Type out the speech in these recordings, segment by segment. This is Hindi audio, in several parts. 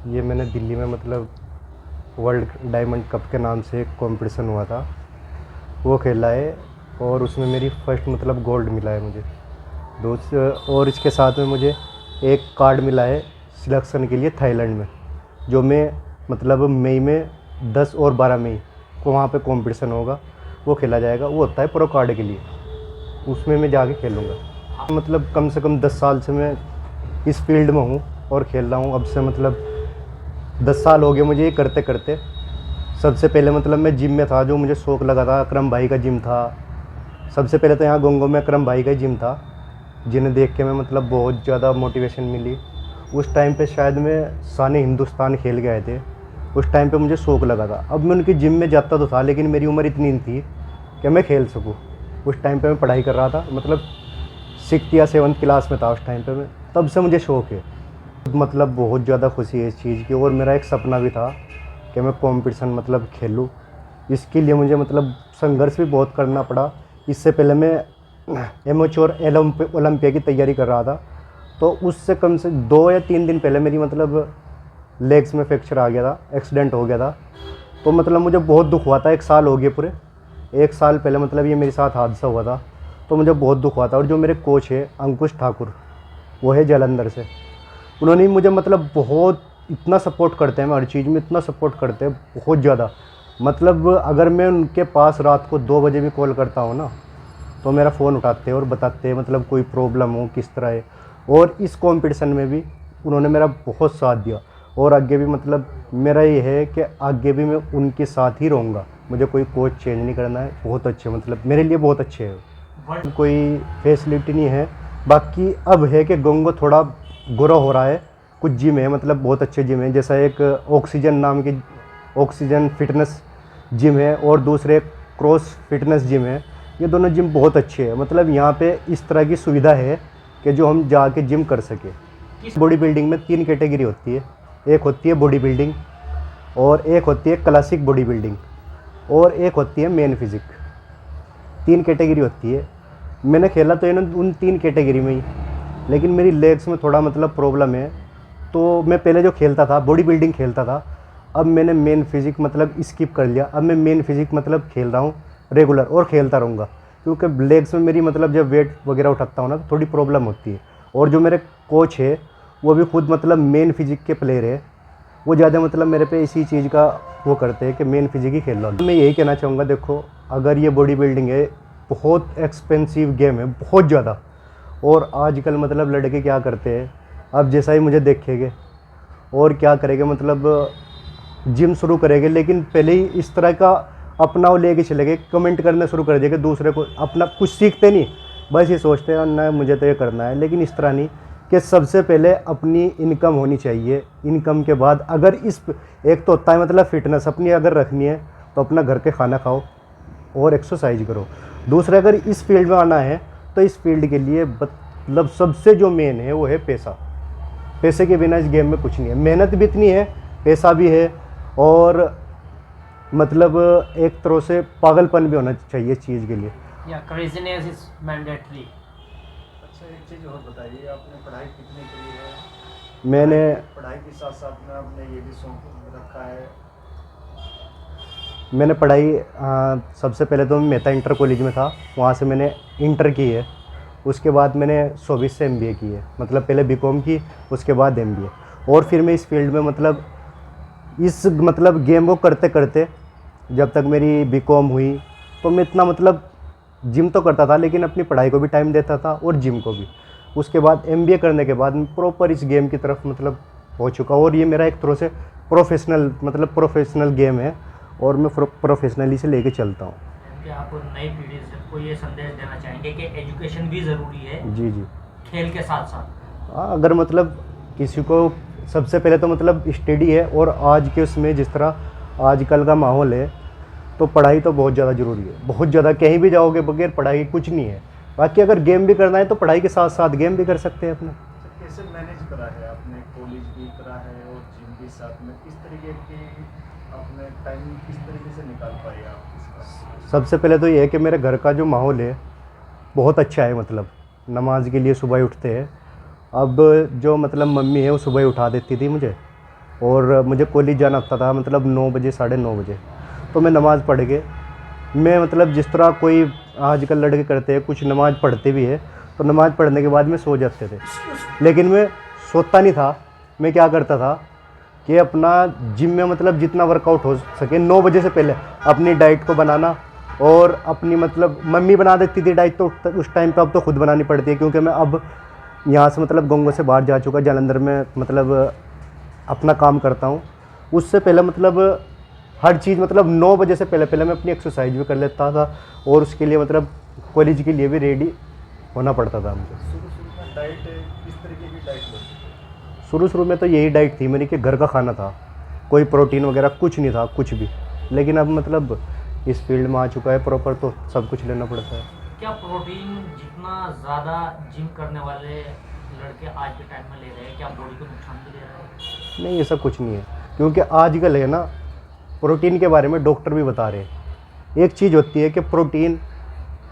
ये मैंने दिल्ली में मतलब वर्ल्ड डायमंड कप के नाम से एक कंपटीशन हुआ था, वो खेला है और उसमें मेरी फर्स्ट मतलब गोल्ड मिला है मुझे। और इसके साथ में मुझे एक कार्ड मिला है सिलेक्शन के लिए थाईलैंड में, जो मैं मतलब मई में 10 और 12 मई को वहाँ पे कंपटीशन होगा, वो खेला जाएगा। वो होता है प्रो कार्ड के लिए, उसमें मैं जाके खेलूँगा। मतलब कम से कम 10 साल से मैं इस फील्ड में हूँ और खेल रहा हूँ। अब से मतलब 10 साल हो गए मुझे ये करते करते। सबसे पहले मतलब मैं जिम में था, जो मुझे शौक़ लगा था, अकरम भाई का जिम था। सबसे पहले तो यहाँ गोंगो में अकरम भाई का जिम था, जिन्हें देख के मैं मतलब बहुत ज़्यादा मोटिवेशन मिली। उस टाइम पे शायद मैं साने हिंदुस्तान खेल के आए थे, उस टाइम पे मुझे शौक़ लगा था। अब मैं उनकी जिम में जाता तो था, लेकिन मेरी उम्र इतनी नहीं थी कि मैं खेल सकूँ। उस टाइम पे मैं पढ़ाई कर रहा था, मतलब 6th या 7th क्लास में था उस टाइम पे मैं। तब से मुझे शौक़ है, मतलब बहुत ज़्यादा खुशी है इस चीज़ की। और मेरा एक सपना भी था कि मैं कंपटीशन मतलब खेलूँ। इसके लिए मुझे मतलब संघर्ष भी बहुत करना पड़ा। इससे पहले मैं एमेच्योर ओलंपिया की तैयारी कर रहा था, तो उससे कम से 2 या 3 दिन पहले मेरी मतलब लेग्स में फ्रैक्चर आ गया था, एक्सीडेंट हो गया था। तो मतलब मुझे बहुत दुख हुआ था। 1 साल हो गए पूरे, 1 साल पहले मतलब ये मेरे साथ हादसा हुआ था, तो मुझे बहुत दुख हुआ था। और जो मेरे कोच है अंकुश ठाकुर, वो है जालंधर से, उन्होंने मुझे मतलब बहुत इतना सपोर्ट करते हैं, मैं हर चीज़ में इतना सपोर्ट करते हैं, बहुत ज़्यादा। मतलब अगर मैं उनके पास रात को 2 बजे भी कॉल करता हूँ ना, तो मेरा फ़ोन उठाते हैं और बताते हैं मतलब कोई प्रॉब्लम हो किस तरह है। और इस कंपटीशन में भी उन्होंने मेरा बहुत साथ दिया, और आगे भी मतलब मेरा ये है कि आगे भी मैं उनके साथ ही रहूँगा। मुझे कोई कोच चेंज नहीं करना है। बहुत अच्छे, मतलब मेरे लिए बहुत अच्छे हैं। कोई फैसिलिटी नहीं है, बाकी अब है कि गोंगो थोड़ा ग्रो हो रहा है। कुछ जिम है, मतलब बहुत अच्छे जिम है, जैसा एक ऑक्सीजन नाम की ऑक्सीजन फिटनेस जिम है, और दूसरे क्रॉस फिटनेस जिम है। ये दोनों जिम बहुत अच्छे हैं। मतलब यहाँ पे इस तरह की सुविधा है कि जो हम जाके जिम कर सके। बॉडी बिल्डिंग में 3 कैटेगरी होती है। एक होती है बॉडी बिल्डिंग, और एक होती है क्लासिक बॉडी बिल्डिंग, और एक होती है मेन फिजिक। 3 कैटेगरी होती है। मैंने खेला तो उन 3 कैटेगरी में ही, लेकिन मेरी लेग्स में थोड़ा मतलब प्रॉब्लम है। तो मैं पहले जो खेलता था बॉडी बिल्डिंग खेलता था, अब मैंने मेन फिजिक मतलब स्किप कर लिया। अब मैं मेन फिजिक मतलब खेल रहा हूँ रेगुलर, और खेलता रहूँगा, क्योंकि लेग्स में मेरी मतलब जब वेट वगैरह उठाता हूँ ना, तो थोड़ी प्रॉब्लम होती है। और जो मेरे कोच है वो भी खुद मतलब मेन फिजिक के प्लेयर है, वो ज़्यादा मतलब मेरे पे इसी चीज़ का वो करते हैं कि मेन फिजिक ही खेल रहा हूँ। मैं यही कहना चाहूँगा, देखो अगर ये बॉडी बिल्डिंग है, बहुत एक्सपेंसिव गेम है, बहुत ज़्यादा। और आजकल मतलब लड़के क्या करते हैं, अब जैसा ही मुझे देखेंगे और क्या करेंगे, मतलब जिम शुरू करेंगे, लेकिन पहले ही इस तरह का अपना वो लेके चले गए, कमेंट करना शुरू कर देंगे दूसरे को। अपना कुछ सीखते नहीं, बस ये सोचते हैं ना मुझे तो ये करना है। लेकिन इस तरह नहीं, कि सबसे पहले अपनी इनकम होनी चाहिए। इनकम के बाद अगर इस एक तो होता है मतलब फ़िटनेस अपनी अगर रखनी है, तो अपना घर के खाना खाओ और एक्सरसाइज करो। दूसरा, अगर इस फील्ड में आना है, तो इस फील्ड के लिए मतलब सबसे जो मेन है वो है पैसा। पैसे के बिना इस गेम में कुछ नहीं है। मेहनत भी इतनी है, पैसा भी है, और मतलब एक तरह से पागलपन भी होना चाहिए इस चीज़ के लिए। या क्रेजीनेस इज मैंडेटरी। अच्छा, एक चीज़ और बताइए, आपने पढ़ाई कितनी करी है? मैंने पढ़ाई के साथ साथ में आपने ये भी शौक रखा है? मैंने पढ़ाई सबसे पहले तो मैं मेहता इंटर कॉलेज में था, वहाँ से मैंने इंटर की है। उसके बाद मैंने 24 से MBA की है, मतलब पहले BCom की, उसके बाद MBA। और फिर मैं इस फील्ड में मतलब इस मतलब गेम को करते करते जब तक मेरी BCom हुई, तो मैं इतना मतलब जिम तो करता था, लेकिन अपनी पढ़ाई को भी टाइम देता था और जिम को भी। उसके बाद MBA करने के बाद मैं प्रॉपर इस गेम की तरफ मतलब हो चुका, और ये मेरा एक तरह से प्रोफेशनल गेम है, और मैं प्रोफेशनली से लेके चलता हूँ। कि आप नई पीढ़ी को ये संदेश देना चाहेंगे कि एजुकेशन भी ज़रूरी है जी जी। खेल के साथ साथ। हाँ, अगर मतलब किसी को सबसे पहले तो मतलब स्टडी है, और आज के उसमें जिस तरह आजकल का माहौल है, तो पढ़ाई तो बहुत ज़्यादा ज़रूरी है, बहुत ज़्यादा। कहीं भी जाओगे बगैर पढ़ाई के कुछ नहीं है। बाकी अगर गेम भी करना है तो पढ़ाई के साथ साथ गेम भी कर सकते हैं अपना। कैसे मैनेज करा है आपने? कॉलेज भी करा है और जिम भी साथ में, किस तरीके की आपने टाइम किस तरीके से निकाल पाए आप इसका? सबसे पहले तो ये है कि मेरे घर का जो माहौल है बहुत अच्छा है, मतलब नमाज के लिए सुबह उठते हैं। अब जो मतलब मम्मी है वो सुबह उठा देती थी मुझे, और मुझे कॉलेज जाना होता था मतलब 9 बजे 9:30 बजे। तो मैं नमाज़ पढ़ के मैं मतलब जिस तरह कोई आजकल लड़के करते हैं, कुछ नमाज़ पढ़ते भी है, तो नमाज़ पढ़ने के बाद में सो जाते थे। लेकिन मैं सोता नहीं था। मैं क्या करता था कि अपना जिम में मतलब जितना वर्कआउट हो सके 9 बजे से पहले अपनी डाइट को बनाना, और अपनी मतलब मम्मी बना देती थी डाइट, तो उस टाइम पे अब तो खुद बनानी पड़ती है, क्योंकि मैं अब यहाँ से मतलब गंगो से बाहर जा चुका, जालंधर में मतलब अपना काम करता हूँ। उससे पहले मतलब हर चीज़ मतलब 9 बजे से पहले पहले मैं अपनी एक्सरसाइज भी कर लेता था, और उसके लिए मतलब कॉलेज के लिए भी रेडी होना पड़ता था मुझे। शुरू में डाइट किस तरीके की डाइट लो? शुरू में तो यही डाइट थी मेरी कि घर का खाना था, कोई प्रोटीन वगैरह कुछ नहीं था, कुछ भी। लेकिन अब मतलब इस फील्ड में आ चुका है प्रॉपर, तो सब कुछ लेना पड़ता है। क्या प्रोटीन जितना ज़्यादा जिम करने वाले लड़के आज के टाइम में ले रहे हैं, क्या बॉडी को नुकसान भी दे रहा है? नहीं, ऐसा कुछ नहीं है, क्योंकि आजकल है ना, प्रोटीन के बारे में डॉक्टर भी बता रहे हैं। एक चीज़ होती है कि प्रोटीन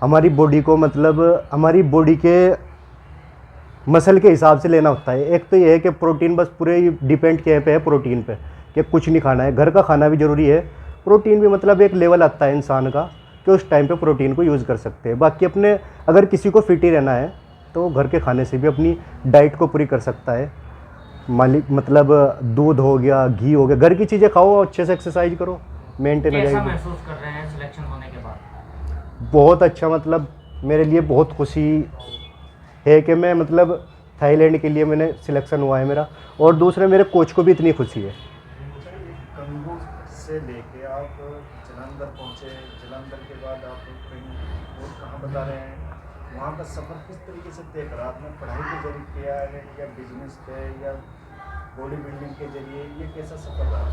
हमारी बॉडी को मतलब हमारी बॉडी के मसल के हिसाब से लेना होता है। एक तो ये है कि प्रोटीन बस पूरे डिपेंड किए पे है प्रोटीन पे, कि कुछ नहीं खाना है, घर का खाना भी ज़रूरी है। प्रोटीन भी मतलब एक लेवल आता है इंसान का कि उस टाइम पे प्रोटीन को यूज़ कर सकते हैं। बाकी अपने अगर किसी को फिट ही रहना है तो घर के खाने से भी अपनी डाइट को पूरी कर सकता है। मालिक मतलब दूध हो गया, घी हो गया, घर की चीज़ें खाओ, अच्छे से एक्सरसाइज करो, मेंटेन हो कैसा जाएगी। महसूस कर रहे हैं सिलेक्शन होने के बाद? बहुत अच्छा, मतलब मेरे लिए बहुत खुशी है कि मैं मतलब थाईलैंड के लिए मैंने सिलेक्शन हुआ है मेरा, और दूसरे मेरे कोच को भी इतनी खुशी है। गंगू से लेके आप जालंधर पहुँचे, जालंधर के बाद आप कहीं और कहाँ बता रहे हैं, वहाँ का सफ़र किस तरीके से तय करा? आपने पढ़ाई के जरिए किया है या बिजनेस पे या बॉडी बिल्डिंग के जरिए, ये कैसा सफ़र रहा?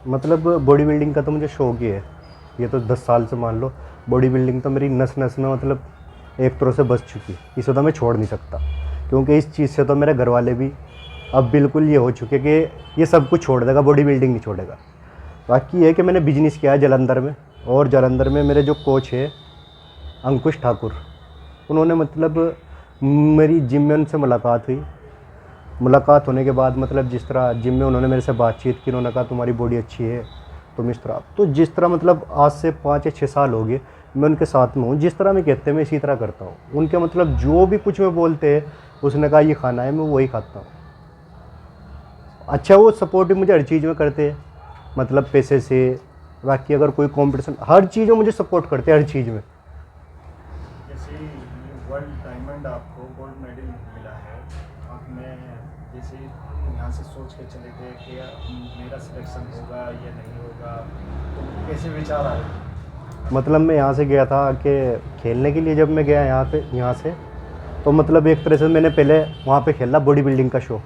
मतलब बॉडी बिल्डिंग का तो मुझे शौक ही है, ये तो 10 साल से मान लो। बॉडी बिल्डिंग तो मेरी नस नस में मतलब एक तरह से बस चुकी, इसे तो मैं छोड़ नहीं सकता, क्योंकि इस चीज़ से तो मेरे घर वाले भी अब बिल्कुल ये हो चुके कि ये सब कुछ छोड़ देगा, बॉडी बिल्डिंग नहीं छोड़ेगा। बाकी ये है कि मैंने बिजनेस किया है जालंधर में, और जालंधर में मेरे जो कोच है अंकुश ठाकुर, उन्होंने मतलब मेरी जिम में उनसे मुलाकात हुई। मुलाकात होने के बाद मतलब जिस तरह जिम में उन्होंने मेरे से बातचीत की, उन्होंने कहा तुम्हारी बॉडी अच्छी है, तुम इस तरह, तो जिस तरह मतलब आज से 5 या 6 साल हो गए मैं उनके साथ में हूँ। जिस तरह मैं कहते हैं मैं इसी तरह करता हूँ। उनके मतलब जो भी कुछ में बोलते हैं, उसने कहा ये खाना है, मैं वही खाता हूँ। अच्छा, वो सपोर्ट भी मुझे हर चीज़ में करते हैं, मतलब पैसे से, बाकी अगर कोई कंपटीशन, हर चीज़ में मुझे सपोर्ट करते हैं, हर चीज़ में। जैसे वर्ल्ड डायमंड आपको गोल्ड मेडल मिला है, आपने जैसे यहाँ से सोच के चले थे कि मेरा सिलेक्शन होगा या नहीं होगा, तो कैसे विचार आए? मतलब मैं यहाँ से गया था कि खेलने के लिए, जब मैं गया यहाँ से तो मतलब एक तरह से मैंने पहले वहाँ पे खेला बॉडी बिल्डिंग का शो,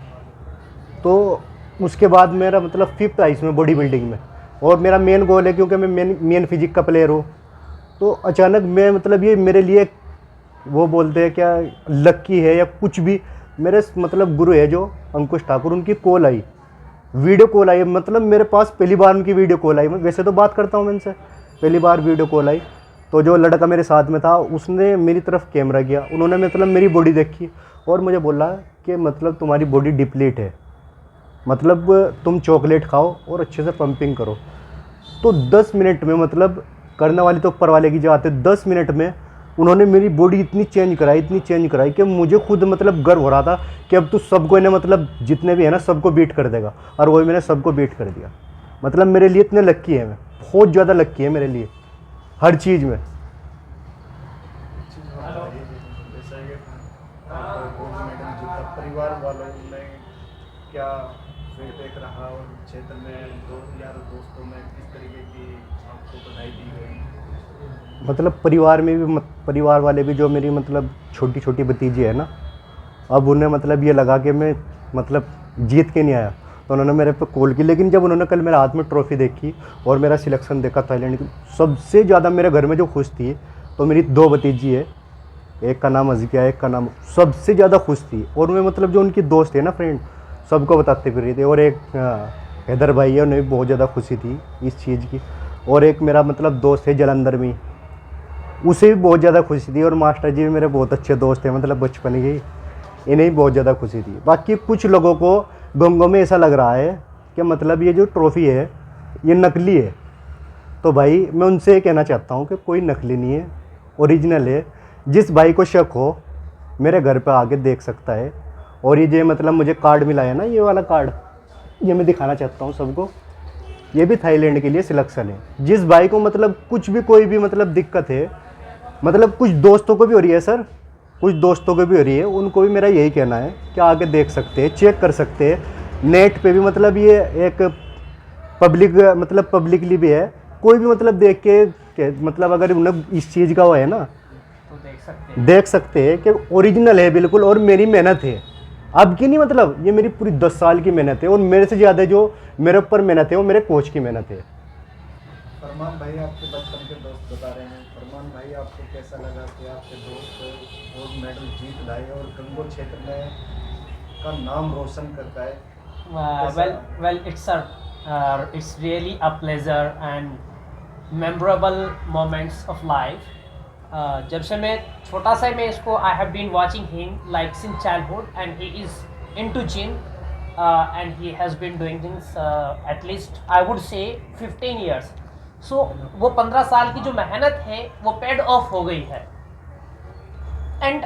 तो उसके बाद मेरा मतलब 5th आई इसमें बॉडी बिल्डिंग में, और मेरा मेन गोल है क्योंकि मैं मेन फिजिक का प्लेयर हूँ। तो अचानक मैं मतलब ये मेरे लिए वो बोलते हैं क्या लक्की है या कुछ भी, मेरे मतलब गुरु है जो अंकुश ठाकुर, उनकी कॉल आई, वीडियो कॉल आई, मतलब मेरे पास पहली बार उनकी वीडियो कॉल आई। मैं वैसे तो बात करता हूँ मैं उनसे, पहली बार वीडियो कॉल आई, तो जो लड़का मेरे साथ में था उसने मेरी तरफ कैमरा किया, उन्होंने मतलब मेरी बॉडी देखी और मुझे बोला कि मतलब तुम्हारी बॉडी डिप्लीट है, मतलब तुम चॉकलेट खाओ और अच्छे से पंपिंग करो। तो 10 मिनट में, मतलब करने वाली तो ऊपर वाले की जो आते, 10 मिनट में उन्होंने मेरी बॉडी इतनी चेंज कराई कि मुझे खुद मतलब गर्व हो रहा था कि अब तो सबको इन्हें मतलब जितने भी है ना सबको बीट कर देगा, और वही मैंने सबको बीट कर दिया। मतलब मेरे लिए इतने लक्की है, मैं बहुत ज़्यादा लक्की है मेरे लिए हर चीज़ में। जैसा ये गोल्ड मेडल जीता, परिवार वालों में क्या फीडबैक रहा, और क्षेत्र में दोस्तों में किस तरीके की आपको बधाई दी गई? मतलब परिवार में भी परिवार वाले भी, जो मेरी मतलब छोटी छोटी भतीजी है ना, अब उन्हें मतलब ये लगा कि मैं मतलब जीत के नहीं आया, तो उन्होंने मेरे पे कॉल की। लेकिन जब उन्होंने कल मेरे हाथ में ट्रॉफी देखी और मेरा सिलेक्शन देखा थाईलैंड की, सबसे ज़्यादा मेरे घर में जो खुश थी, तो मेरी 2 भतीजी है, एक का नाम अज़किया है, एक का नाम, सबसे ज़्यादा खुश थी। और मैं मतलब जो उनकी दोस्त है ना, फ्रेंड, सबको बताते फिर रही थी। और एक हैदर भाई है, उन्हें भी बहुत ज़्यादा खुशी थी इस चीज़ की। और एक मेरा मतलब दोस्त है जालंधर में, उसे भी बहुत ज़्यादा खुशी थी। और मास्टर जी भी मेरे बहुत अच्छे दोस्त हैं, मतलब बचपन के, इन्हें भी बहुत ज़्यादा खुशी थी। बाकी कुछ लोगों को गंगों में ऐसा लग रहा है कि मतलब ये जो ट्रॉफ़ी है ये नकली है। तो भाई मैं उनसे ये कहना चाहता हूँ कि कोई नकली नहीं है, ओरिजिनल है। जिस भाई को शक हो मेरे घर पे आके देख सकता है। और ये जो मतलब मुझे कार्ड मिला है ना, ये वाला कार्ड, ये मैं दिखाना चाहता हूँ सबको। ये भी थाईलैंड के लिए सिलेक्शन है। जिस भाई को मतलब कुछ भी कोई भी मतलब दिक्कत है, मतलब कुछ दोस्तों को भी हो रही है सर, कुछ दोस्तों को भी हो रही है, उनको भी मेरा यही कहना है कि आगे देख सकते हैं, चेक कर सकते हैं नेट पे भी। मतलब ये एक पब्लिक मतलब पब्लिकली भी है, कोई भी मतलब देख के मतलब अगर उन्हें इस चीज़ का वो है ना तो देख सकते हैं। कि ओरिजिनल है बिल्कुल, और मेरी मेहनत है। अब की नहीं, मतलब ये मेरी पूरी 10 साल की मेहनत है, और मेरे से ज़्यादा जो मेरे ऊपर मेहनत है वो मेरे कोच की मेहनत है। फरमान भाई आपके बचपन के दोस्त बता रहे हैं। फरमान भाई आपको कैसा लगा कि आपके दोस्त गोल्ड मेडल जीत लाए और कंगो क्षेत्र में का नाम रोशन करता है? Well, it's really a pleasure and memorable moments of life. जब से मैं छोटा सा मैं इसको I have been watching him like since childhood and he is into gym and he has been doing things at least I would say 15 years. So वो 15 साल की जो मेहनत है वो पेड ऑफ हो गई है। एंड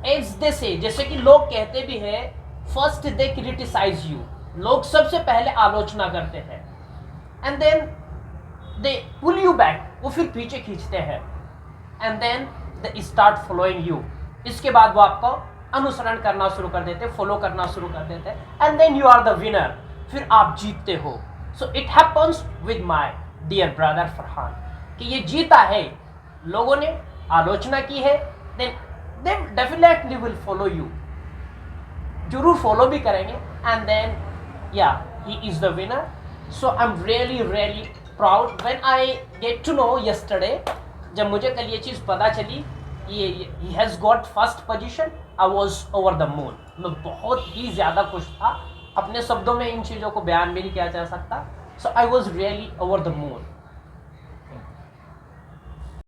एज दे से, जैसे कि लोग कहते भी हैं, फर्स्ट दे क्रिटिसाइज यू, लोग सबसे पहले आलोचना करते हैं and then they pull you back, वो फिर पीछे खींचते हैं and then they start following you, इसके बाद वो आपको अनुसरण करना शुरू कर देते, फॉलो करना शुरू कर देते and then you are the winner, फिर आप जीतते हो। So it happens with my dear brother Farhan कि ये जीता है, लोगों ने आलोचना की है, then they definitely will follow you, जरूर फॉलो भी करेंगे and then yeah he is the winner. So I am really proud when I get to know yesterday, जब मुझे कल ये चीज़ पता चली ये he has got first position, I was over the moon. मैं बहुत ही ज़्यादा खुश था, अपने शब्दों में इन चीज़ों को बयान भी नहीं किया जा सकता। So I was really over the moon.